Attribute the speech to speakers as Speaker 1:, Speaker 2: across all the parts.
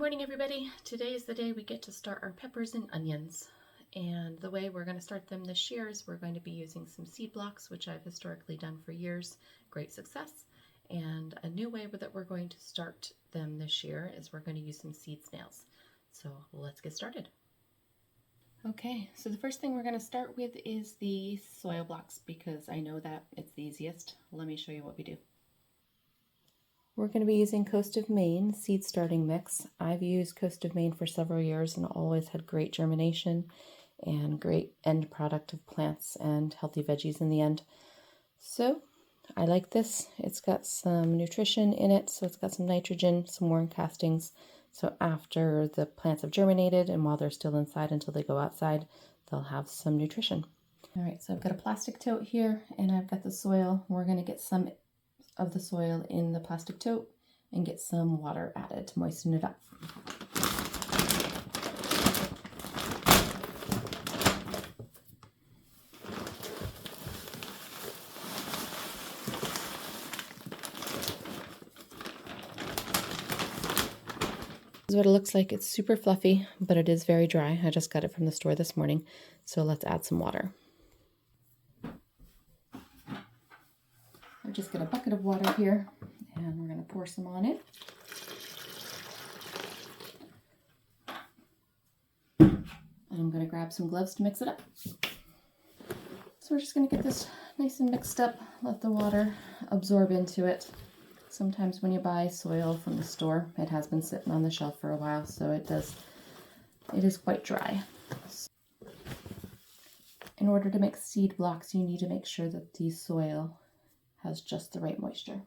Speaker 1: morning, everybody. Today is the day we get to start our peppers and onions. And the way we're going to start them this year is we're going to be using some seed blocks, which I've historically done for years, great success. And a new way that we're going to start them this year is we're going to use some seed snails. So let's get started. Okay, so the first thing we're going to start with is the soil blocks because I know that it's the easiest. Let me show you what we do. We're going to be using Coast of Maine seed starting mix. I've used Coast of Maine for several years and always had great germination and great end product of plants and healthy veggies in the end. So I like this. It's got some nutrition in it, so it's got some nitrogen, some worm castings. So after the plants have germinated and while they're still inside until they go outside, they'll have some nutrition. All right, so I've got a plastic tote here and I've got the soil. We're going to get some of the soil in the plastic tote and get some water added to moisten it up. This is what it looks like. It's super fluffy, but it is very dry. I just got it from the store this morning, so let's add some water. I've just got a bucket of water here, and we're going to pour some on it. And I'm going to grab some gloves to mix it up. So we're just going to get this nice and mixed up, let the water absorb into it. Sometimes when you buy soil from the store, it has been sitting on the shelf for a while, so it is quite dry. In order to mix seed blocks, you need to make sure that the soil has just the right moisture.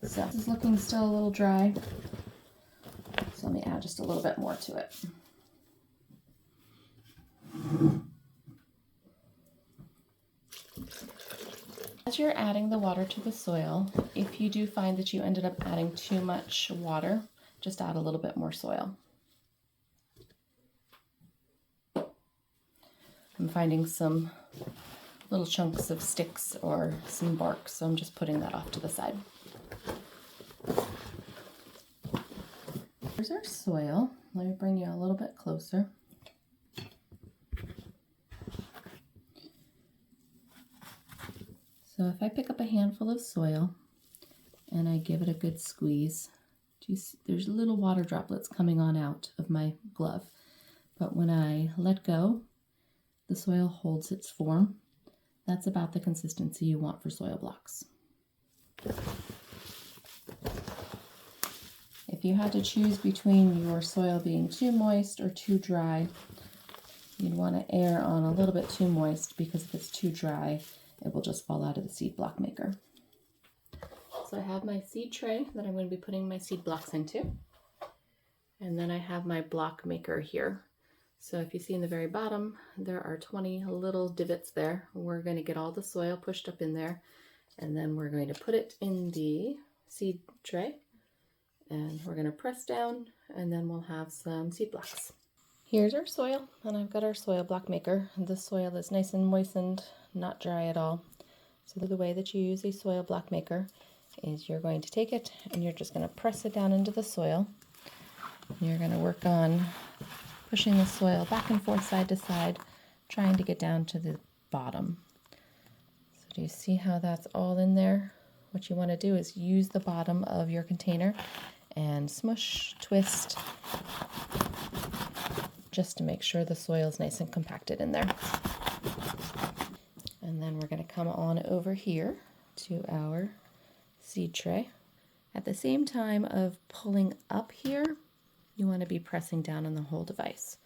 Speaker 1: So this is looking still a little dry, so let me add just a little bit more to it. As you're adding the water to the soil, if you do find that you ended up adding too much water, just add a little bit more soil. I'm finding some little chunks of sticks or some bark, so I'm just putting that off to the side. Here's our soil. Let me bring you a little bit closer. So if I pick up a handful of soil and I give it a good squeeze, there's little water droplets coming on out of my glove, but when I let go, the soil holds its form. That's about the consistency you want for soil blocks. If you had to choose between your soil being too moist or too dry, you'd want to err on a little bit too moist because if it's too dry, it will just fall out of the seed block maker. So I have my seed tray that I'm going to be putting my seed blocks into. And then I have my block maker here. So if you see in the very bottom, there are 20 little divots there. We're going to get all the soil pushed up in there, and then we're going to put it in the seed tray, and we're going to press down, and then we'll have some seed blocks. Here's our soil, and I've got our soil block maker. The soil is nice and moistened, not dry at all. So the way that you use a soil block maker is you're going to take it, and you're just going to press it down into the soil. And you're going to work on pushing the soil back and forth side to side, trying to get down to the bottom. So do you see how that's all in there? What you want to do is use the bottom of your container and smush, twist, just to make sure the soil is nice and compacted in there. And then we're going to come on over here to our seed tray. At the same time of pulling up here, you want to be pressing down on the whole device.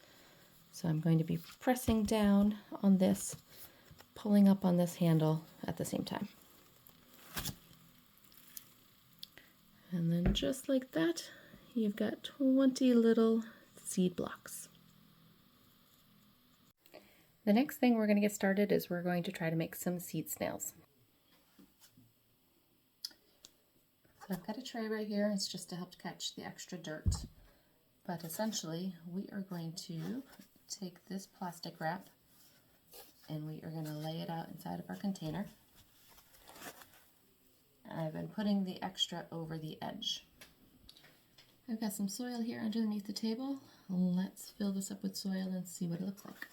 Speaker 1: So I'm going to be pressing down on this, pulling up on this handle at the same time. And then just like that, you've got 20 little seed blocks. The next thing we're going to get started is we're going to try to make some seed snails. So I've got a tray right here. It's just to help catch the extra dirt. But essentially, we are going to take this plastic wrap and we are going to lay it out inside of our container. I've been putting the extra over the edge. I've got some soil here underneath the table. Let's fill this up with soil and see what it looks like.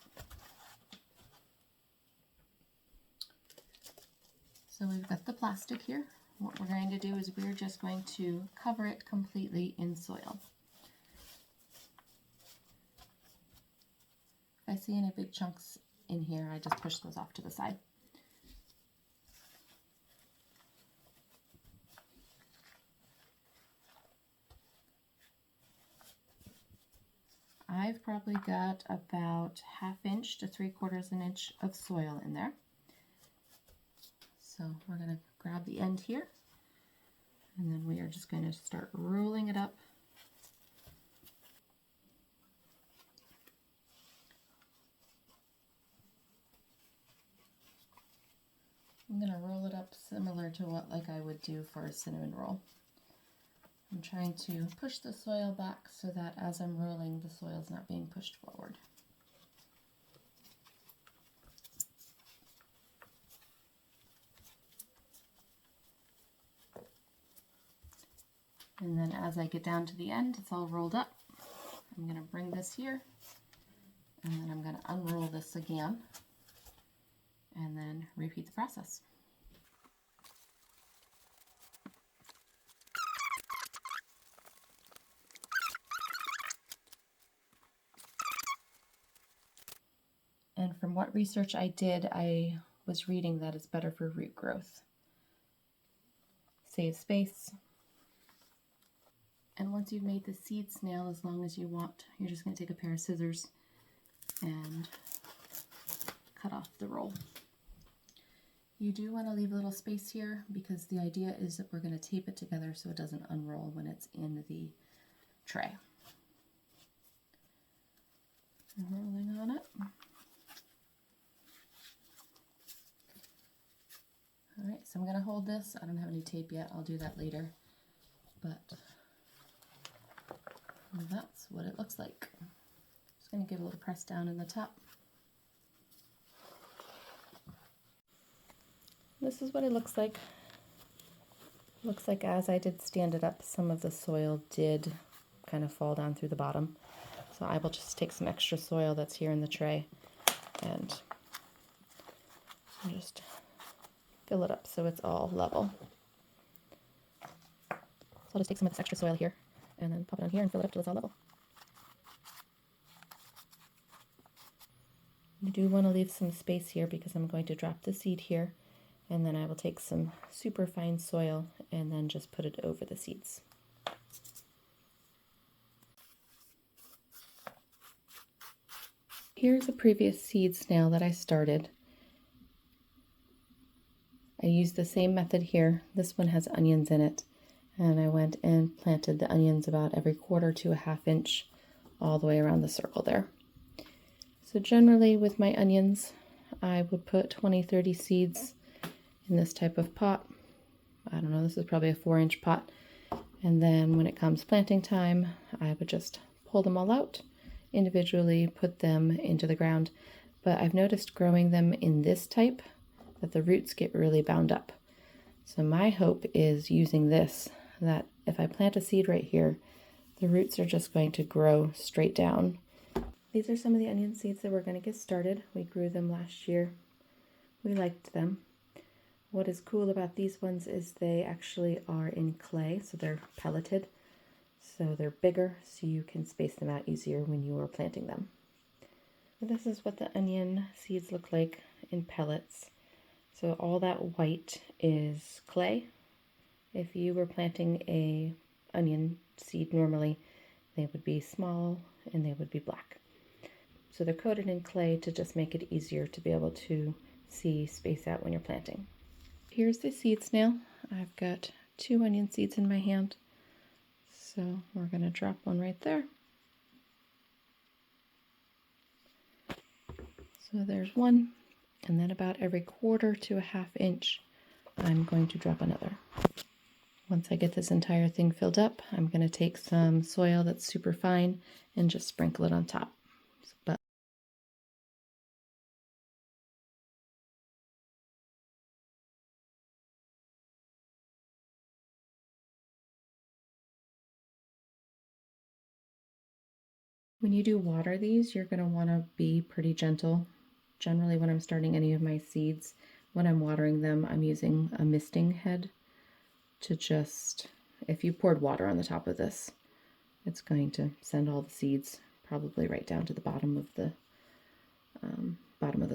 Speaker 1: So we've got the plastic here. What we're going to do is we're just going to cover it completely in soil. If I see any big chunks in here, I just push those off to the side. I've probably got about 1/2 inch to 3/4 inch of soil in there. So we're going to grab the end here, and then we are just going to start rolling it up. I'm going to roll it up similar to what I would do for a cinnamon roll. I'm trying to push the soil back so that as I'm rolling, the soil is not being pushed forward. And then as I get down to the end, it's all rolled up. I'm going to bring this here, and then I'm going to unroll this again, and then repeat the process. And from what research I did, I was reading that it's better for root growth. Save space. And once you've made the seed snail as long as you want, you're just going to take a pair of scissors and cut off the roll. You do want to leave a little space here because the idea is that we're going to tape it together so it doesn't unroll when it's in the tray. And rolling on it. Alright, so I'm going to hold this. I don't have any tape yet. I'll do that later. But that's what it looks like. Just going to give a little press down in the top. This is what it looks like. Looks like as I did stand it up, some of the soil did kind of fall down through the bottom. So I will just take some extra soil that's here in the tray and just fill it up so it's all level. So I'll just take some of this extra soil here and then pop it on here and fill it up till it's all level. You do want to leave some space here because I'm going to drop the seed here, and then I will take some super fine soil and then just put it over the seeds. Here's a previous seed snail that I started. I used the same method here. This one has onions in it, and I went and planted the onions about every 1/4 to 1/2 inch all the way around the circle there. So generally with my onions, I would put 20-30 seeds in this type of pot. I don't know, this is probably a 4-inch pot. And then when it comes planting time, I would just pull them all out, individually put them into the ground. But I've noticed growing them in this type that the roots get really bound up. So my hope is using this, that if I plant a seed right here, the roots are just going to grow straight down. These are some of the onion seeds that we're going to get started. We grew them last year. We liked them. What is cool about these ones is they actually are in clay, so they're pelleted. So they're bigger, so you can space them out easier when you are planting them. This is what the onion seeds look like in pellets. So all that white is clay. If you were planting a onion seed normally, they would be small and they would be black. So they're coated in clay to just make it easier to be able to see space out when you're planting. Here's the seed snail. I've got 2 onion seeds in my hand. So we're going to drop one right there. So there's one, and then about every 1/4 to 1/2 inch, I'm going to drop another. Once I get this entire thing filled up, I'm going to take some soil that's super fine and just sprinkle it on top. But When you do water these, you're going to want to be pretty gentle. Generally, when I'm starting any of my seeds, when I'm watering them, I'm using a misting head to just, if you poured water on the top of this, it's going to send all the seeds probably right down to the bottom of the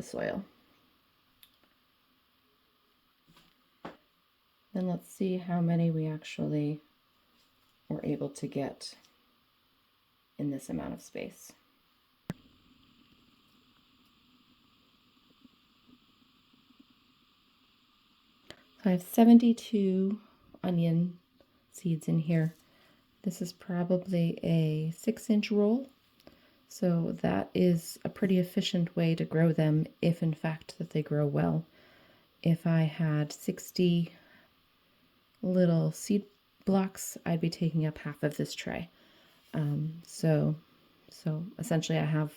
Speaker 1: soil. Then let's see how many we actually were able to get in this amount of space. So I have 72 onion seeds in here. This is probably a 6-inch roll, so that is a pretty efficient way to grow them if in fact that they grow well. If I had 60 little seed blocks, I'd be taking up half of this tray. So essentially I have,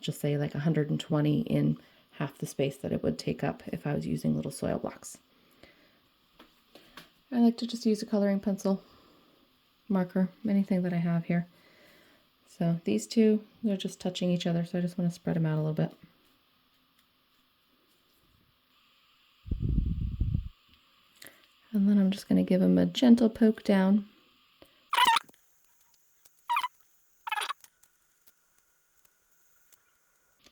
Speaker 1: just say, like 120 in half the space that it would take up if I was using little soil blocks. I like to just use a coloring pencil, marker, anything that I have here. So these two, they're just touching each other, so I just want to spread them out a little bit. And then I'm just going to give them a gentle poke down.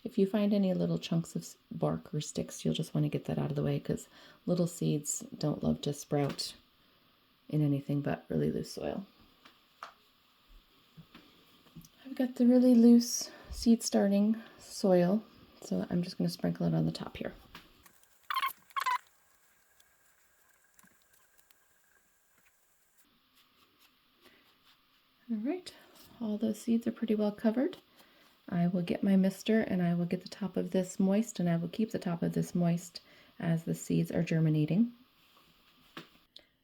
Speaker 1: If you find any little chunks of bark or sticks, you'll just want to get that out of the way, because little seeds don't love to sprout in anything but really loose soil. I've got the really loose seed starting soil, so I'm just going to sprinkle it on the top here. All right, all those seeds are pretty well covered. I will get my mister and I will get the top of this moist, and I will keep the top of this moist as the seeds are germinating.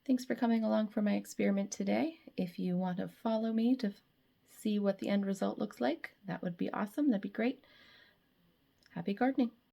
Speaker 1: Thanks for coming along for my experiment today. If you want to follow me to see what the end result looks like, that would be awesome. That'd be great. Happy gardening.